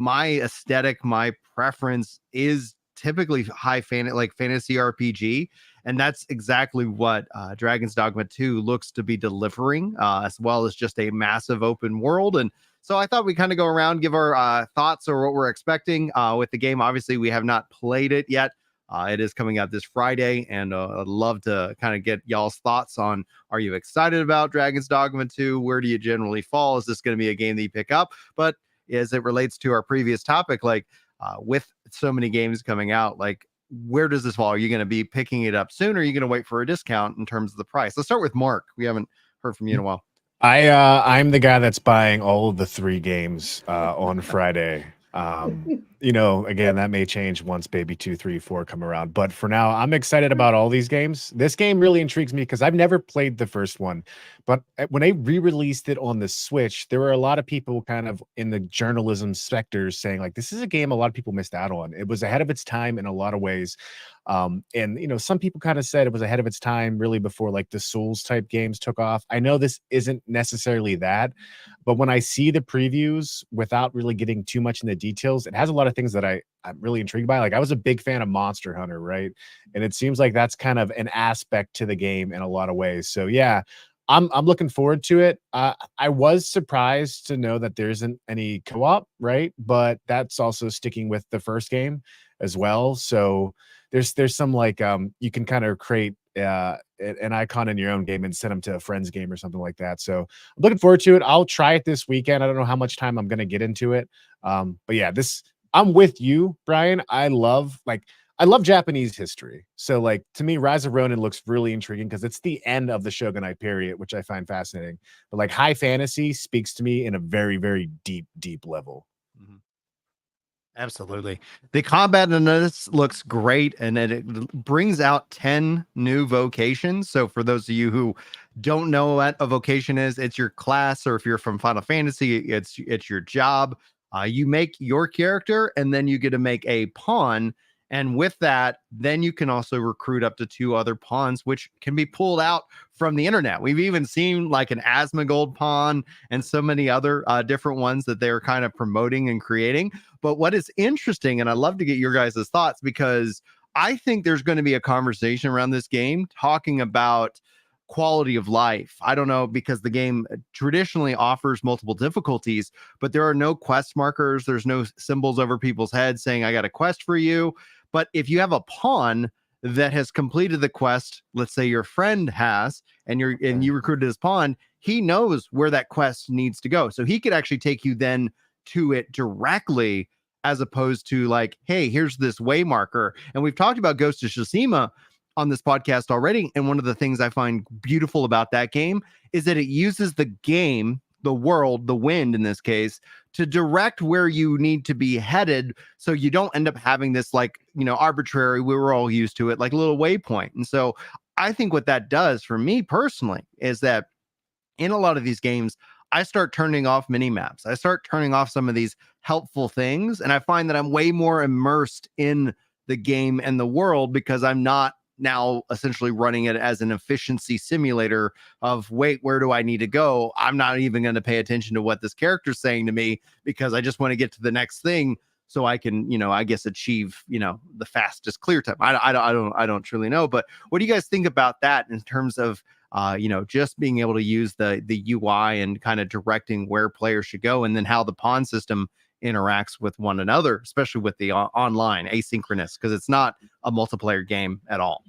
my aesthetic, my preference is typically fantasy RPG, and that's exactly what Dragon's Dogma 2 looks to be delivering, as well as just a massive open world. And so I thought we kind of go around, give our thoughts or what we're expecting with the game. Obviously, we have not played it yet. It is coming out this Friday, and I'd love to kind of get y'all's thoughts on, are you excited about Dragon's Dogma 2? Where do you generally fall? Is this going to be a game that you pick up? But as it relates to our previous topic, like with so many games coming out, like where does this fall? Are you going to be picking it up soon, or are you going to wait for a discount in terms of the price? Let's start with Mark. We haven't heard from you in a while. I'm the guy that's buying all of the 3 games on Friday. Again, that may change once Baby 2, 3, 4 come around. But for now, I'm excited about all these games. This game really intrigues me because I've never played the first one. But when they re-released it on the Switch, there were a lot of people kind of in the journalism sectors saying, like, this is a game a lot of people missed out on. It was ahead of its time in a lot of ways. And some people kind of said it was ahead of its time really before like the Souls type games took off. I know this isn't necessarily that, but when I see the previews without really getting too much in the details, it has a lot of things that I'm really intrigued by. Like I was a big fan of Monster Hunter, right? And it seems like that's kind of an aspect to the game in a lot of ways. So yeah, I'm looking forward to it. I was surprised to know that there isn't any co-op, right? But that's also sticking with the first game as well. So there's some like you can kind of create an icon in your own game and send them to a friend's game or something like that. So I'm looking forward to it. I'll try it this weekend. I don't know how much time I'm going to get into it. But yeah, I'm with you, Brian. I love Japanese history. So like to me, Rise of Ronin looks really intriguing because it's the end of the Shogunate period, which I find fascinating. But like high fantasy speaks to me in a very, very deep, deep level. Mm-hmm. Absolutely. The combat in this looks great, and it brings out 10 new vocations. So for those of you who don't know what a vocation is, it's your class, or if you're from Final Fantasy, it's your job. You make your character, and then you get to make a pawn. And with that, then you can also recruit up to 2 other pawns, which can be pulled out from the internet. We've even seen like an Asmongold pawn and so many other different ones that they're kind of promoting and creating. But what is interesting, and I'd love to get your guys' thoughts, because I think there's going to be a conversation around this game talking about quality of life. I don't know, because the game traditionally offers multiple difficulties, but there are no quest markers. There's no symbols over people's heads saying, I got a quest for you. But if you have a pawn that has completed the quest, let's say your friend has, and you recruited his pawn, he knows where that quest needs to go. So he could actually take you then to it directly, as opposed to like, hey, here's this way marker. And we've talked about Ghost of Tsushima on this podcast already. And one of the things I find beautiful about that game is that it uses the game, the world, the wind in this case, to direct where you need to be headed. So you don't end up having this like, arbitrary, we were all used to it, like a little waypoint. And so I think what that does for me personally is that in a lot of these games, I start turning off mini maps. I start turning off some of these helpful things. And I find that I'm way more immersed in the game and the world, because I'm not now essentially running it as an efficiency simulator of, wait, where do I need to go? I'm not even going to pay attention to what this character's saying to me, because I just want to get to the next thing so I can, I guess achieve, the fastest clear time. I don't truly know, but what do you guys think about that in terms of, just being able to use the UI and kind of directing where players should go, and then how the pawn system interacts with one another, especially with the online asynchronous, because it's not a multiplayer game at all.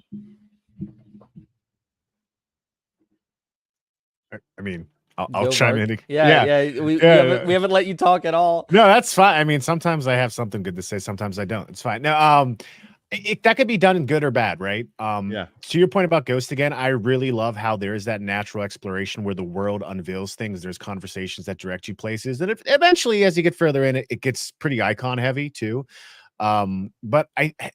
I mean, I'll chime in. Yeah. We haven't let you talk at all. No, that's fine. I mean, sometimes I have something good to say, sometimes I don't. It's fine. No, that could be done in good or bad, right? To your point about Ghost again, I really love how there is that natural exploration where the world unveils things. There's conversations that direct you places, and eventually, as you get further in, it gets pretty icon heavy too. But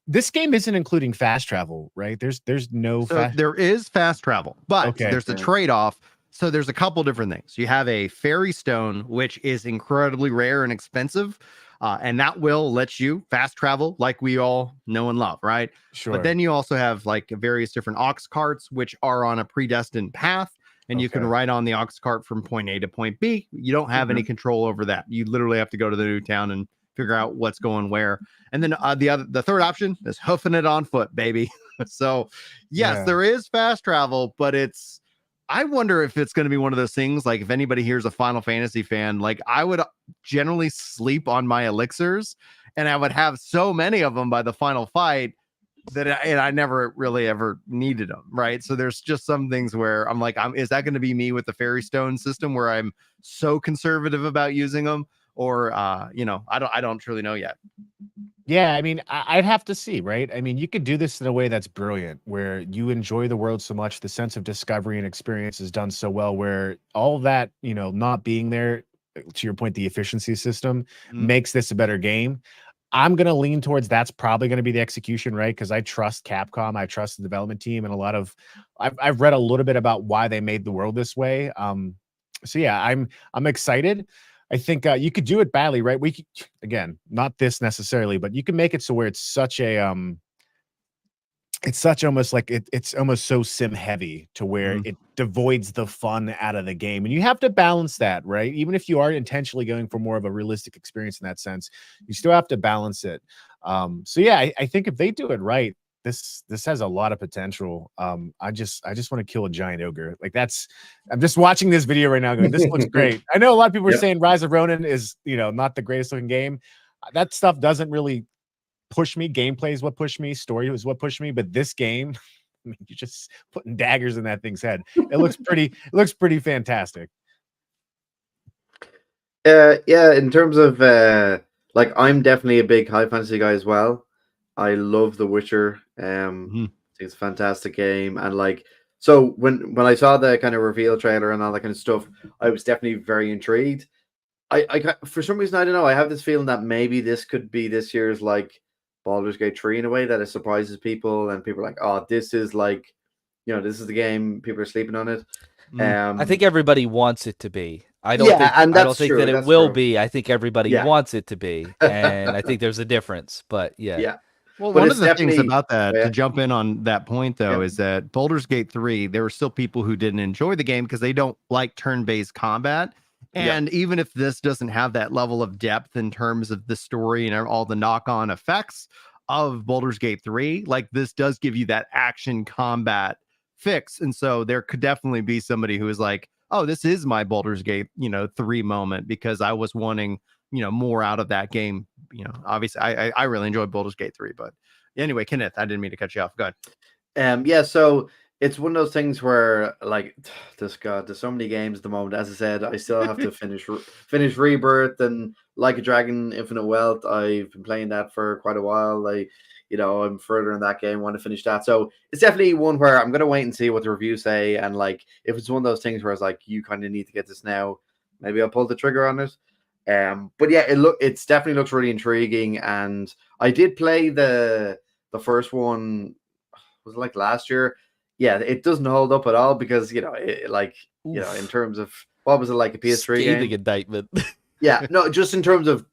this game isn't including fast travel, right? There's no. So there is fast travel, but there's a trade-off. So there's a couple different things. You have a fairy stone, which is incredibly rare and expensive. And that will let you fast travel like we all know and love, right? Sure. But then you also have like various different ox carts, which are on a predestined path, and you can ride on the ox cart from point A to point B. You don't have any control over that. You literally have to go to the new town and figure out what's going where. And then the third option is hoofing it on foot, baby. So yes, there is fast travel, but I wonder if it's going to be one of those things, like if anybody here's a Final Fantasy fan, like I would generally sleep on my elixirs, and I would have so many of them by the final fight that I never really ever needed them, right? So there's just some things where I'm like, is that going to be me with the fairy stone system where I'm so conservative about using them, or I don't truly know yet. Yeah, I mean, I'd have to see, right? I mean, you could do this in a way that's brilliant, where you enjoy the world so much, the sense of discovery and experience is done so well, where all that, not being there, to your point, the efficiency system makes this a better game. I'm going to lean towards that's probably going to be the execution, right? Because I trust Capcom, I trust the development team, and I've read a little bit about why they made the world this way. So yeah, I'm excited. I think you could do it badly, right? We could, again, not this necessarily, but you can make it so where it's such a it's such almost like it's almost so sim heavy to where it devoids the fun out of the game, and you have to balance that, right? Even if you are intentionally going for more of a realistic experience in that sense, you still have to balance it. So yeah, I think if they do it right, this has a lot of potential. I just want to kill a giant ogre. Like I'm just watching this video right now going, this looks great. I know a lot of people are saying Rise of Ronin is, not the greatest looking game. That stuff doesn't really push me. Gameplay is what pushed me. Story is what pushed me. But this game, I mean, you're just putting daggers in that thing's head. It looks pretty fantastic. Yeah, in terms of like, I'm definitely a big high fantasy guy as well. I love The Witcher. I think it's a fantastic game, and like, so when I saw the kind of reveal trailer and all that kind of stuff, I was definitely very intrigued. I for some reason, I don't know, I have this feeling that maybe this could be this year's like Baldur's Gate 3 in a way, that it surprises people and people are like, oh, this is like, this is the game, people are sleeping on it. I think everybody wants it to be. I don't think that it will be. I think everybody wants it to be, and I think there's a difference. But yeah. Well, one of the things about that, to jump in on that point, though, is that Baldur's Gate 3, there were still people who didn't enjoy the game because they don't like turn-based combat. And even if this doesn't have that level of depth in terms of the story and all the knock-on effects of Baldur's Gate 3, like, this does give you that action combat fix. And so there could definitely be somebody who is like, oh, this is my Baldur's Gate, 3 moment, because I was wanting, more out of that game. Obviously I really enjoyed Baldur's Gate 3, but anyway, Kenneth, I didn't mean to cut you off. Go ahead. Yeah, so it's one of those things where, like, there's so many games at the moment. As I said, I still have to finish Rebirth and Like a Dragon Infinite Wealth. I've been playing that for quite a while. I'm further in that game, want to finish that. So it's definitely one where I'm going to wait and see what the reviews say. And like, if it's one of those things where it's like, you kind of need to get this now, maybe I'll pull the trigger on it. But yeah, it's definitely looks really intriguing. And I did play the first one, was it like last year? Yeah, it doesn't hold up at all because, in terms of, what was it, like a PS3 game? Indictment. Yeah, no, just in terms of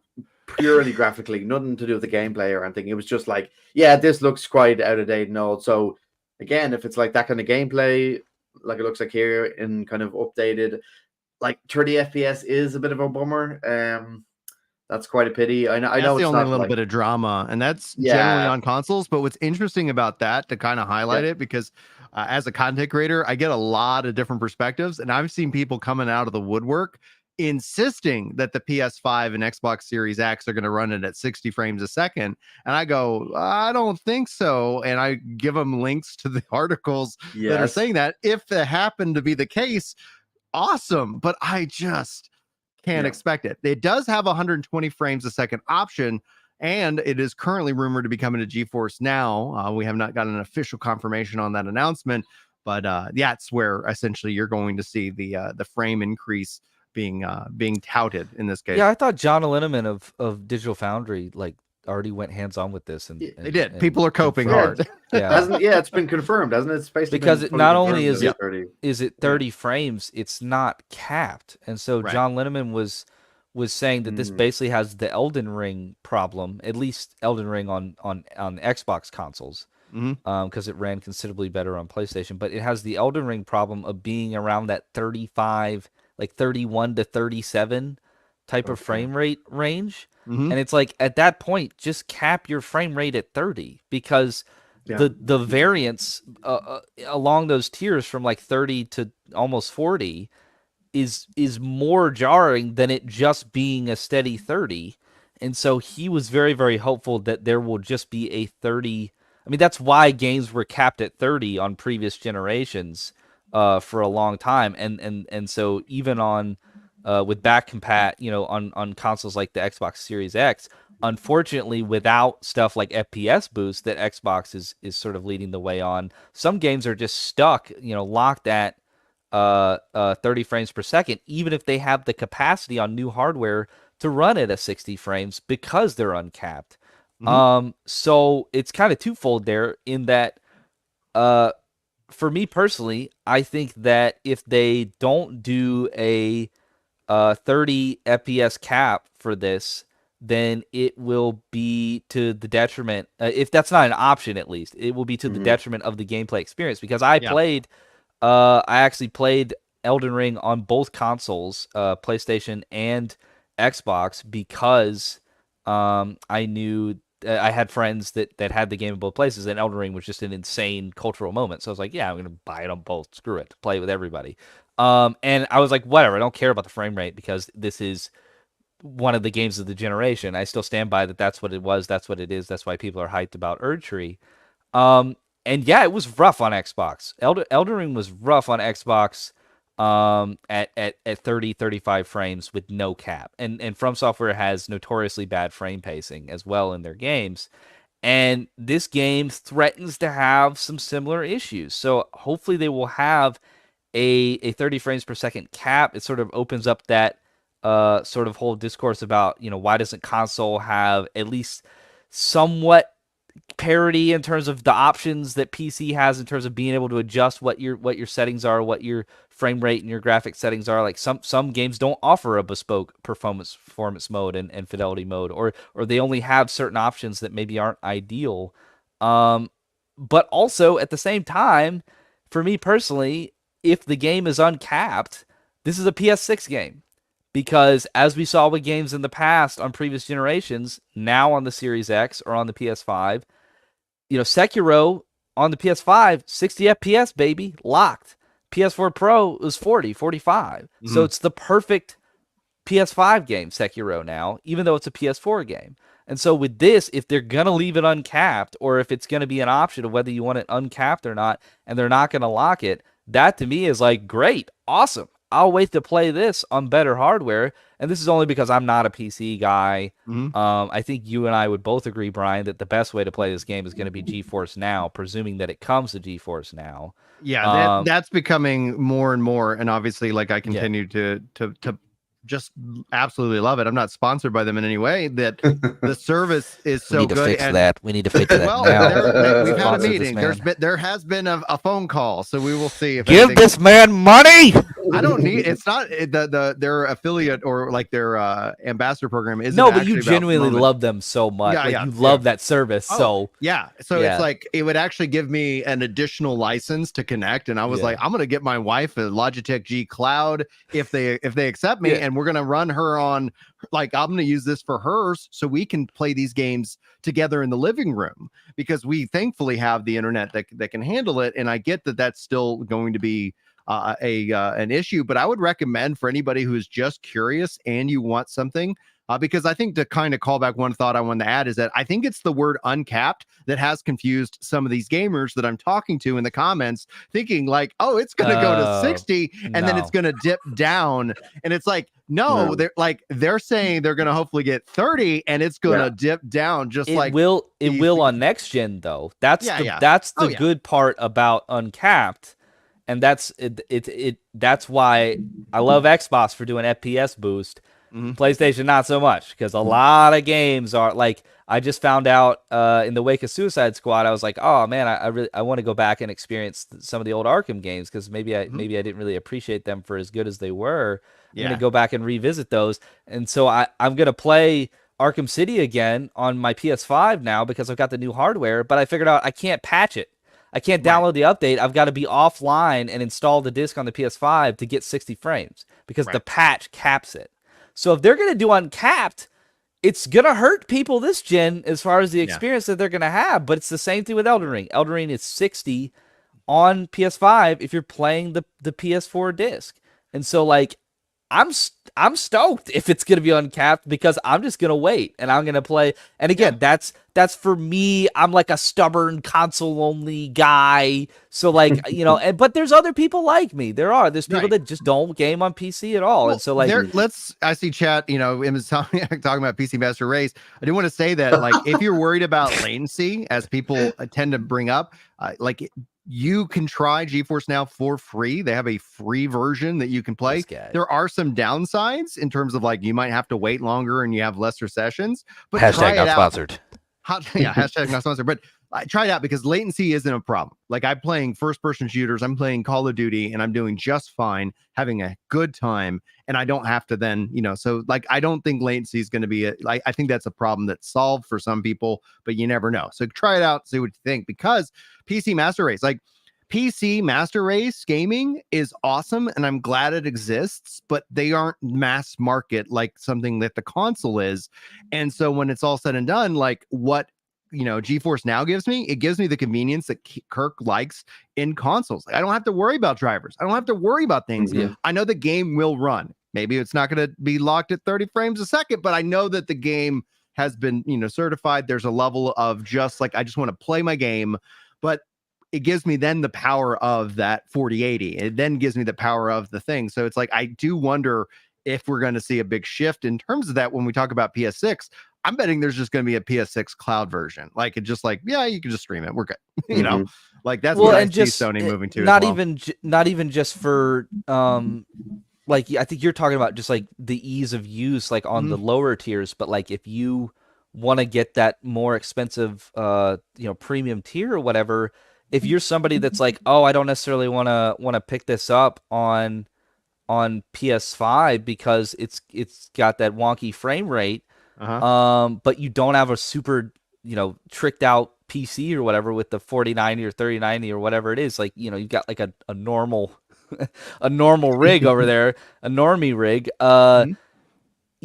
purely graphically, nothing to do with the gameplay or anything. It was just like, yeah, this looks quite out of date and old. So again, if it's like that kind of gameplay, like it looks like here, in kind of updated, like 30 FPS is a bit of a bummer. That's quite a pity. I know it's only a little bit of drama, and that's generally on consoles. But what's interesting about that, to kind of highlight it, because as a content creator, I get a lot of different perspectives, and I've seen people coming out of the woodwork insisting that the PS5 and Xbox Series X are going to run it at 60 frames a second. And I go, I don't think so. And I give them links to the articles that are saying that. If that happened to be the case, awesome. But I just can't expect it. It does have 120 frames a second option, and it is currently rumored to be coming to GeForce Now. We have not gotten an official confirmation on that announcement, but that's where essentially you're going to see the frame increase being touted in this case. Yeah, I thought John Linneman of Digital Foundry already went hands-on with this, and they did. People are coping hard. It's been confirmed, hasn't it? It's basically because it not only is it 30 frames, it's not capped. And so John Linneman was saying that this basically has the Elden Ring problem, at least Elden Ring on Xbox consoles, because it ran considerably better on PlayStation, but it has the Elden Ring problem of being around that 35, like 31 to 37 type of frame rate range. And it's like, at that point, just cap your frame rate at 30, because the variance along those tiers from like 30 to almost 40 is more jarring than it just being a steady 30. And so he was very, very hopeful that there will just be a 30. I mean, that's why games were capped at 30 on previous generations for a long time. And so even on with back compat, on consoles like the Xbox Series X, unfortunately, without stuff like FPS Boost that Xbox is sort of leading the way on, some games are just stuck, locked at 30 frames per second, even if they have the capacity on new hardware to run it at 60 frames because they're uncapped. So it's kind of twofold there, in that for me personally, I think that if they don't do a 30 FPS cap for this, then it will be to the detriment. If that's not an option, at least it will be to the detriment of the gameplay experience. Because I actually played Elden Ring on both consoles, PlayStation and Xbox, because I knew I had friends that had the game in both places, and Elden Ring was just an insane cultural moment. So I was like, yeah, I'm going to buy it on both. Screw it. Play with everybody. And I was like, whatever, I don't care about the frame rate, because this is one of the games of the generation. I still stand by that. That's what it was. That's what it is. That's why people are hyped about Erdtree. And yeah, it was rough on Xbox. Elden Ring was rough on Xbox at 30, 35 frames with no cap. And From Software has notoriously bad frame pacing as well in their games. And this game threatens to have some similar issues. So hopefully they will have a 30 frames per second cap. It sort of opens up that sort of whole discourse about, why doesn't console have at least somewhat parity in terms of the options that PC has, in terms of being able to adjust what your settings are, what your frame rate and your graphic settings are. Like some games don't offer a bespoke performance mode and fidelity mode, or they only have certain options that maybe aren't ideal. But also at the same time, for me personally, if the game is uncapped, this is a PS6 game. Because as we saw with games in the past on previous generations, now on the Series X or on the PS5, Sekiro on the PS5, 60 FPS, baby, locked. PS4 Pro was 40, 45. So it's the perfect PS5 game, Sekiro now, even though it's a PS4 game. And so with this, if they're going to leave it uncapped, or if it's going to be an option of whether you want it uncapped or not, and they're not going to lock it, that to me is like, great, awesome. I'll wait to play this on better hardware. And this is only because I'm not a PC guy. I think you and I would both agree, Brian, that the best way to play this game is going to be GeForce Now, presuming that it comes to GeForce Now. Yeah, that's becoming more and more. And obviously, like, I continue to just absolutely love it. I'm not sponsored by them in any way. That the service is so good. We need to fix that. Well, now. We've had a meeting. There has been a phone call, so we will see. If Give this man money. I don't need. It's not their affiliate or like their ambassador program. Isn't but you genuinely love them so much. You love that service. So it's like it would actually give me an additional license to connect, and I was like, I'm gonna get my wife a Logitech G Cloud if they accept me, and we're gonna run her on. Like, I'm gonna use this for hers so we can play these games together in the living room, because we thankfully have the internet that can handle it. And I get that that's still going to be an issue, but I would recommend for anybody who is just curious and you want something, because I think, to kind of call back one thought I wanted to add, is that I think it's the word uncapped that has confused some of these gamers that I'm talking to in the comments, thinking like, oh, it's going to go to 60 and then it's going to dip down. And it's like, no, they're saying they're going to hopefully get 30 and it's going to dip down, just it like will on next gen though. That's the good part about uncapped. And that's that's why I love Xbox for doing FPS Boost. PlayStation not so much, because a lot of games are like, I just found out in the wake of Suicide Squad, I was like, oh man, I want to go back and experience some of the old Arkham games, because maybe I didn't really appreciate them for as good as they were. I'm gonna go back and revisit those, and so I'm gonna play Arkham City again on my PS5 now because I've got the new hardware. But I figured out I can't patch it. I can't download the update. I've got to be offline and install the disc on the PS5 to get 60 frames, because the patch caps it. So if they're going to do uncapped, it's gonna hurt people this gen as far as the experience that they're gonna have. But it's the same thing with Elden Ring. Elden Ring is 60 on PS5 if you're playing the PS4 disc, and so like I'm stoked if it's gonna be uncapped because I'm just gonna wait and I'm gonna play. And again, that's for me. I'm like a stubborn console only guy, so like but there's other people like me. There's people that just don't game on PC at all, and so like I see chat. Em is talking about PC Master Race. I do want to say that like if you're worried about latency, as people tend to bring up, you can try GeForce Now for free. They have a free version that you can play. There are some downsides in terms of like you might have to wait longer and you have lesser sessions. But hashtag not sponsored. Hashtag not sponsored. But I try it out because latency isn't a problem. Like I'm playing first-person shooters, I'm playing Call of Duty, and I'm doing just fine, having a good time, and I don't have to then, so like I don't think latency is going to be I think that's a problem that's solved for some people, but you never know. So try it out, see what you think, because PC Master Race, like PC Master Race gaming is awesome, and I'm glad it exists, but they aren't mass market like something that the console is. And so when it's all said and done, like what GeForce Now gives me, it gives me the convenience that Kirk likes in consoles. I don't have to worry about drivers. I don't have to worry about things. I know the game will run. Maybe it's not going to be locked at 30 frames a second, but I know that the game has been, certified. There's a level of just like, I just want to play my game, but it gives me then the power of that 4080. It then gives me the power of the thing. So it's like, I do wonder if we're going to see a big shift in terms of that when we talk about PS6. I'm betting there's just going to be a PS6 cloud version. Like it just like, you can just stream it. We're good. Like that's what I see Sony moving to. Not even just for like I think you're talking about just like the ease of use, like on the lower tiers. But like if you want to get that more expensive, premium tier or whatever, if you're somebody that's like, oh, I don't necessarily want to pick this up on PS5 because it's got that wonky frame rate. But you don't have a super, tricked out PC or whatever with the 4090 or 3090 or whatever it is. Like, you've got like a normal, a normal rig over there, a normie rig.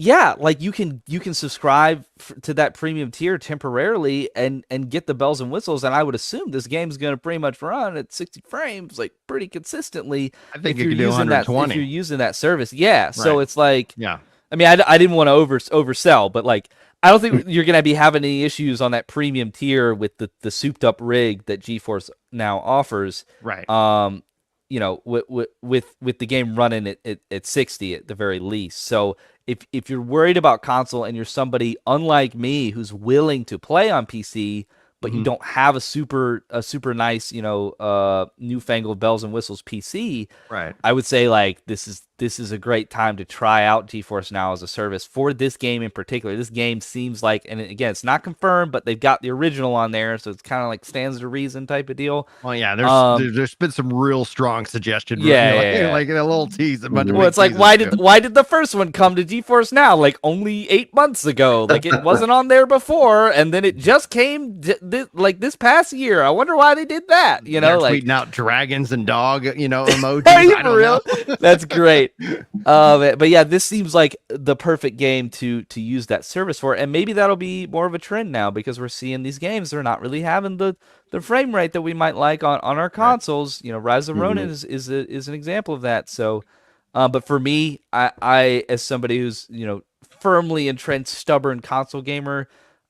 Yeah, like you can subscribe to that premium tier temporarily and get the bells and whistles. And I would assume this game's going to pretty much run at 60 frames, like pretty consistently. I think you can do 120 if you're using that service. Yeah. Right. So it's like, I mean, I didn't want to oversell, but like, I don't think you're going to be having any issues on that premium tier with the souped up rig that GeForce Now offers. Right. With the game running at 60 at the very least. So if you're worried about console and you're somebody unlike me who's willing to play on PC, but you don't have a super nice, newfangled bells and whistles PC, right? I would say like this is a great time to try out GeForce Now as a service for this game in particular. This game seems like, and again, it's not confirmed, but they've got the original on there, so it's kind of like stands to reason type of deal. Well, yeah, there's been some real strong suggestion, like a little tease. It's like why did the first one come to GeForce Now like only 8 months ago? Like it wasn't on there before, and then it just came like this past year. I wonder why they did that. They're like tweeting out dragons and dog, emojis. I don't know. That's great. But yeah, this seems like the perfect game to use that service for, and maybe that'll be more of a trend now because we're seeing these games, they're not really having the frame rate that we might like on our consoles. Rise of Ronin is an example of that. So, but for me, I as somebody who's firmly entrenched, stubborn console gamer,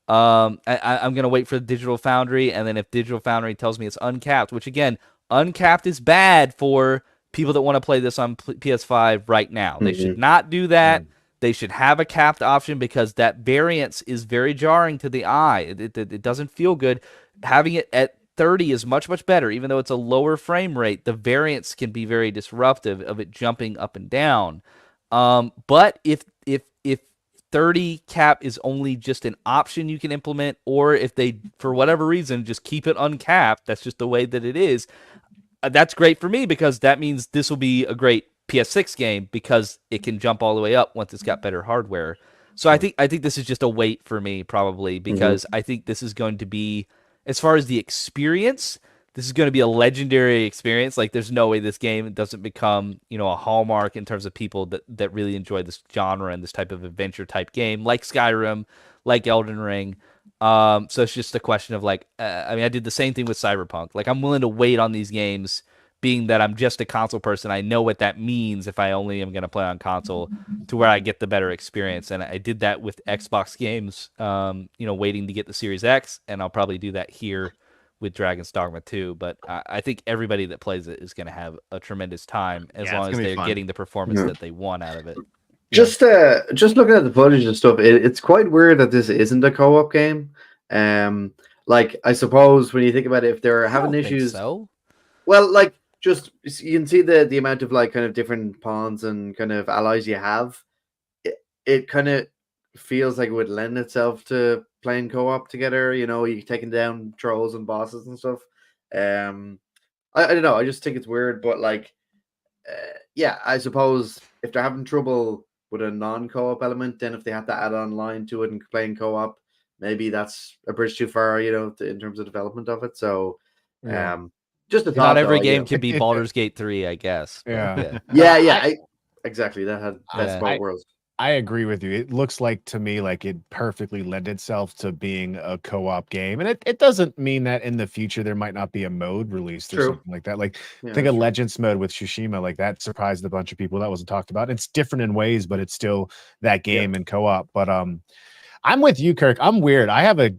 I'm gonna wait for the Digital Foundry, and then if Digital Foundry tells me it's uncapped, which again, uncapped is bad for people that want to play this on PS5 right now. They should not do that. They should have a capped option because that variance is very jarring to the eye. It doesn't feel good. Having it at 30 is much, much better. Even though it's a lower frame rate, the variance can be very disruptive of it jumping up and down. But if 30 cap is only just an option you can implement, or if they, for whatever reason, just keep it uncapped, that's just the way that it is, that's great for me because that means this will be a great PS6 game because it can jump all the way up once it's got better hardware. So I think this is just a wait for me probably because I think this is going to be, as far as the experience, this is going to be a legendary experience. Like, there's no way this game doesn't become, a hallmark in terms of people that really enjoy this genre and this type of adventure type game, like Skyrim, like Elden Ring. So it's just a question of like, I did the same thing with Cyberpunk. Like, I'm willing to wait on these games, being that I'm just a console person. I know what that means if I only am going to play on console, to where I get the better experience. And I did that with Xbox games, waiting to get the Series X, and I'll probably do that here with Dragon's Dogma 2, but I think everybody that plays it is going to have a tremendous time as long as they're getting the performance that they want out of it. Just looking at the footage and stuff, it's quite weird that this isn't a co-op game. Like, I suppose when you think about it, if they're having issues, well, like, just you can see the amount of like kind of different pawns and kind of allies you have. It kind of feels like it would lend itself to playing co-op together. You're taking down trolls and bosses and stuff. I don't know. I just think it's weird, but like, yeah, I suppose if they're having trouble with a non-co-op element, then if they have to add online to it and playing co-op, maybe that's a bridge too far, in terms of development of it. So, just a thought. Not every game can be Baldur's Gate 3, I guess. Yeah. Exactly. That had best both worlds. I agree with you. It looks like to me like it perfectly lent itself to being a co-op game. And it doesn't mean that in the future there might not be a mode released or something like that. Like, think of Legends mode with Tsushima, like that surprised a bunch of people. That wasn't talked about. It's different in ways, but it's still that game in co-op. But I'm with you, Kirk. I'm weird. I have a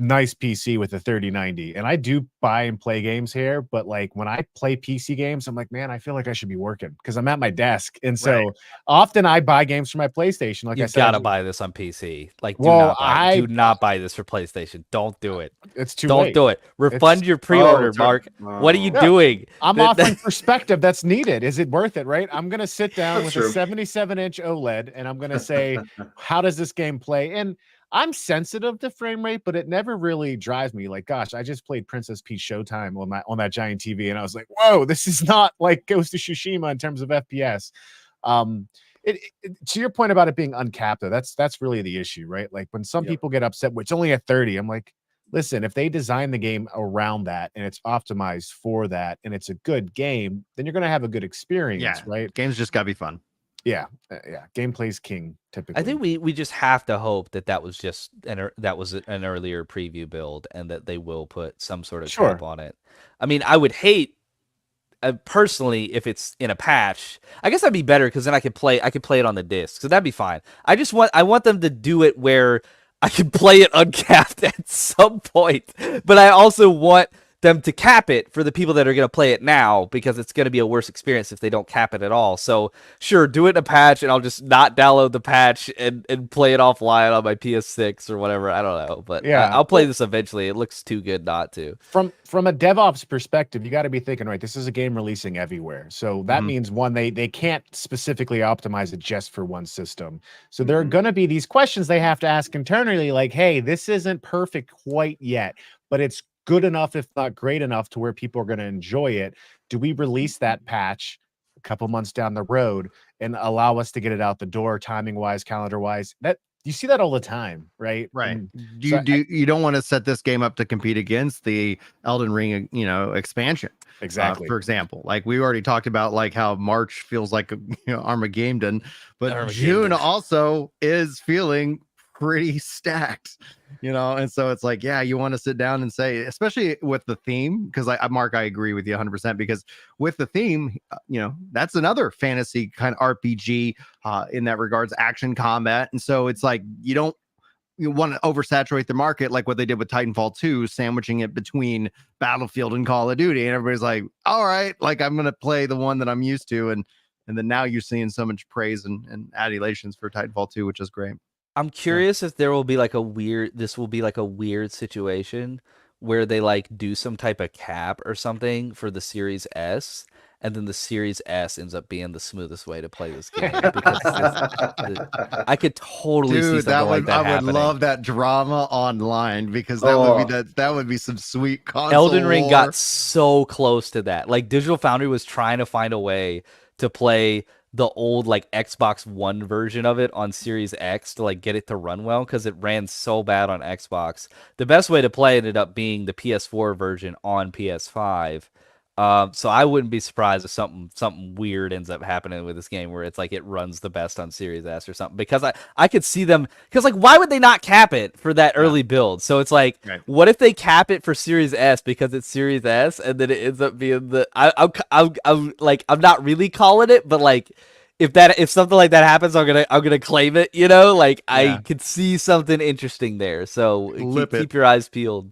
nice PC with a 3090, and I do buy and play games here, but like when I play PC games, I'm like, man, I feel like I should be working because I'm at my desk. And so often I buy games for my PlayStation. Like, I said, gotta buy this on PC. Like, do not buy this for PlayStation. Don't do it. It's too Don't late. do it. Refund your pre-order, Mark. What are you doing? I'm offering perspective that's needed. Is it worth it, right? I'm gonna sit down with a 77-inch OLED and I'm gonna say, how does this game play? And I'm sensitive to frame rate, but it never really drives me. Like, gosh, I just played Princess Peach Showtime on that giant TV, and I was like, whoa, this is not like Ghost of Tsushima in terms of FPS. To your point about it being uncapped, though, that's really the issue, right? Like, when some people get upset, it's only at 30. I'm like, listen, if they design the game around that and it's optimized for that and it's a good game, then you're going to have a good experience, right? Games just got to be fun. Yeah. Gameplay's king, typically. I think we just have to hope that was just that was an earlier preview build, and that they will put some sort of cap on it. I mean, I would hate personally if it's in a patch. I guess that'd be better because then I could play it on the disc, so that'd be fine. I want them to do it where I can play it uncapped at some point, but I also want them to cap it for the people that are going to play it now, because it's going to be a worse experience if they don't cap it at all. So sure, do it in a patch, and I'll just not download the patch and play it offline on my PS6 or whatever. I don't know, but I'll play this eventually. It looks too good not to. From a DevOps perspective, you got to be thinking, right, this is a game releasing everywhere. So that means, one, they can't specifically optimize it just for one system. So there are going to be these questions they have to ask internally, like, hey, this isn't perfect quite yet, but it's good enough, if not great enough, to where people are going to enjoy it. Do we release that patch a couple months down the road and allow us to get it out the door, timing wise, calendar wise? That you see that all the time, right? Right. You don't want to set this game up to compete against the Elden Ring, expansion. Exactly. For example, like we already talked about, like how March feels like Armageddon, but June also is feeling pretty stacked, and so it's like, you want to sit down and say, especially with the theme, because Mark, I agree with you 100%, because with the theme, that's another fantasy kind of RPG in that regards, action combat, and so it's like you want to oversaturate the market like what they did with Titanfall 2, sandwiching it between Battlefield and Call of Duty, and everybody's like, all right, like I'm gonna play the one that I'm used to, and then now you're seeing so much praise and adulations for Titanfall 2, which is great. I'm curious if there will be like a weird situation where they like do some type of cap or something for the Series S, and then the Series S ends up being the smoothest way to play this game. Because I could totally see something like that happening. I would love that drama online, because that would be some sweet console Elden Ring lore. got so close to that. Like, Digital Foundry was trying to find a way to play the old like Xbox One version of it on Series X to like get it to run well because it ran so bad on Xbox. The best way to play ended up being the PS4 version on PS5. So I wouldn't be surprised if something weird ends up happening with this game where it's like it runs the best on Series S or something. Because I could see them, because like why would they not cap it for that early build? So it's like, what if they cap it for Series S because it's Series S and then it ends up being the I'm like I'm not really calling it, but like if something like that happens, I'm gonna claim it. You know, like I could see something interesting there. So keep your eyes peeled.